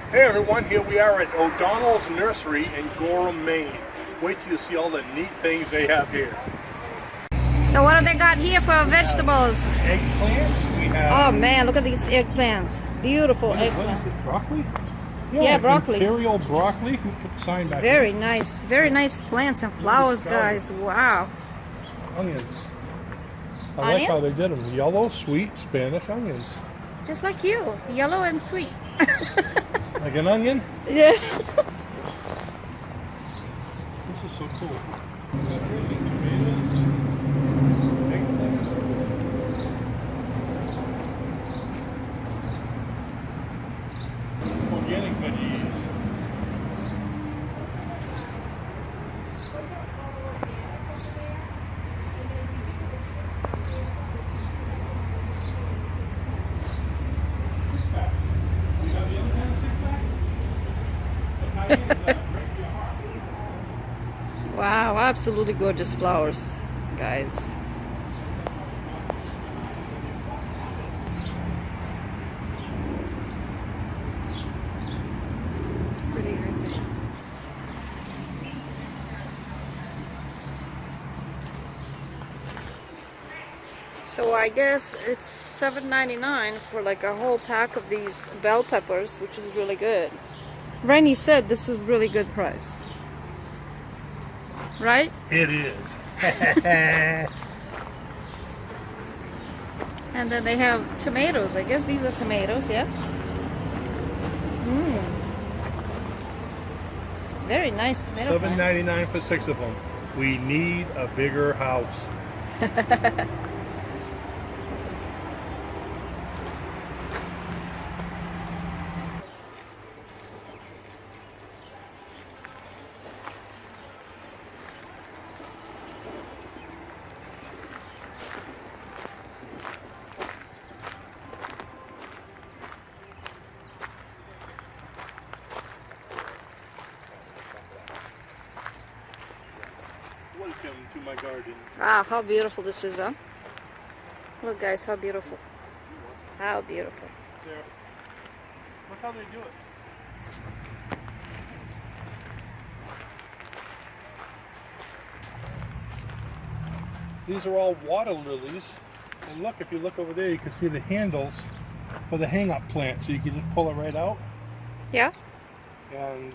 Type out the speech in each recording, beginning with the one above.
Hey everyone, here we are at O'Donnell's Nursery in Gorham, Maine. Wait till you see all the neat things they have here. So what have they got here for vegetables? Eggplants, we have... Oh man, look at these eggplants. Beautiful eggplant. What is it, broccoli? Yeah, broccoli. Imperial broccoli. Who put the sign back Very there? nice. Very nice plants and flowers, guys. Wow. Onions. I like how they Onions? did them. Yellow, sweet, Spanish onions. Just like you. Yellow and sweet. Like an onion? Yeah. This is so cool. We got tomatoes and eggplant. Organic veggies. Wow, absolutely gorgeous flowers, guys. Pretty right there. So I guess it's $7.99 for like a whole pack of these bell peppers, which is really good. Rainey said this is really good price. Right? It is. And then they have tomatoes. I guess these are tomatoes, yeah? Very nice tomato plant. $7.99 for 6 of them. We need a bigger house. Welcome to my garden. Ah, how beautiful this is, huh? Look, guys, how beautiful. How beautiful. There. Look how they do it. These are all water lilies. And look, if you look over there, you can see the handles for the hang-up plant. So you can just pull it right out Yeah? and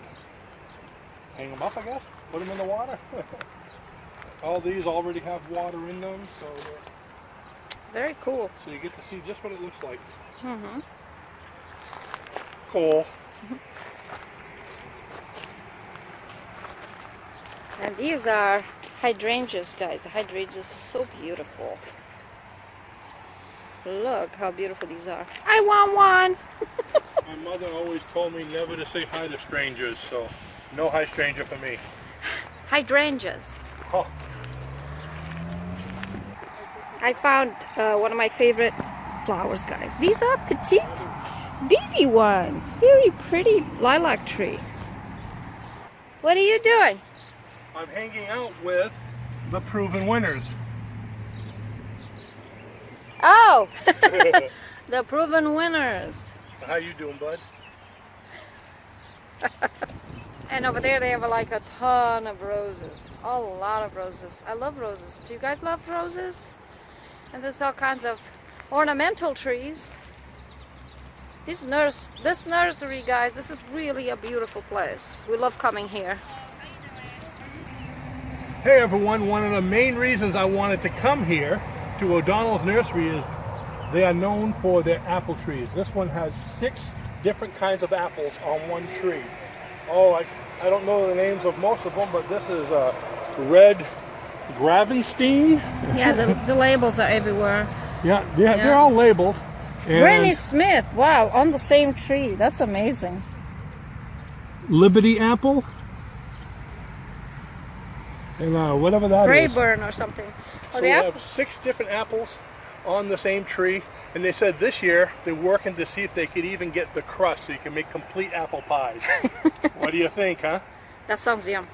hang them up, I guess. Put them in the water. All these already have water in them, Very cool. so you get to see just what it looks like. Mm-hmm. Cool. And these are hydrangeas, guys. The hydrangeas are so beautiful. Look how beautiful these are. I want one! My mother always told me never to say hi to strangers, so no hi stranger for me. Hydrangeas. Oh, I found one of my favorite flowers, guys. These are petite baby ones. Very pretty lilac tree. What are you doing? I'm hanging out with the proven winners. Oh! The proven winners. How you doing, bud? And over there they have like a ton of roses. A lot of roses. I love roses. Do you guys love roses? And there's all kinds of ornamental trees. This nursery, guys, this is really a beautiful place. We love coming here. Hey everyone, one of the main reasons I wanted to come here to O'Donnell's Nursery is they are known for their apple trees. This one has 6 different kinds of apples on one tree. Oh, I don't know the names of most of them, but this is a red Gravenstein. Yeah, the labels are everywhere. Yeah, they're all labeled. And Granny Smith, wow, on the same tree. That's amazing. Liberty apple. And whatever that is. Brayburn or something. Oh, So the we apple. have 6 different apples on the same tree, and they said this year they're working to see if they could even get the crust so you can make complete apple pies. What do you think, huh? That sounds yum.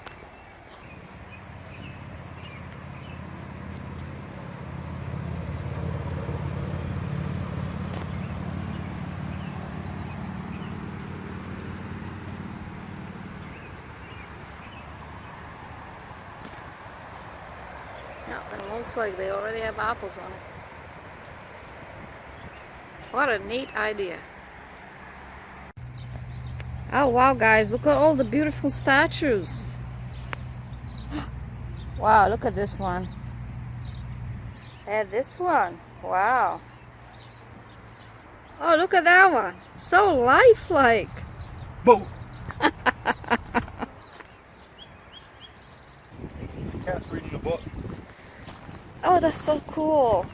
Yeah, it looks like they already have apples on it. What a neat idea. Oh wow, guys, look at all the beautiful statues. Wow, look at this one. And this one. Wow. Oh, look at that one. So lifelike. Boom! Cat's reading a book. Oh, that's so cool.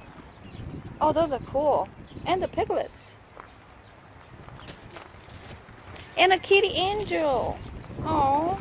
Oh, those are cool. And the piglets. And a kitty angel. Oh.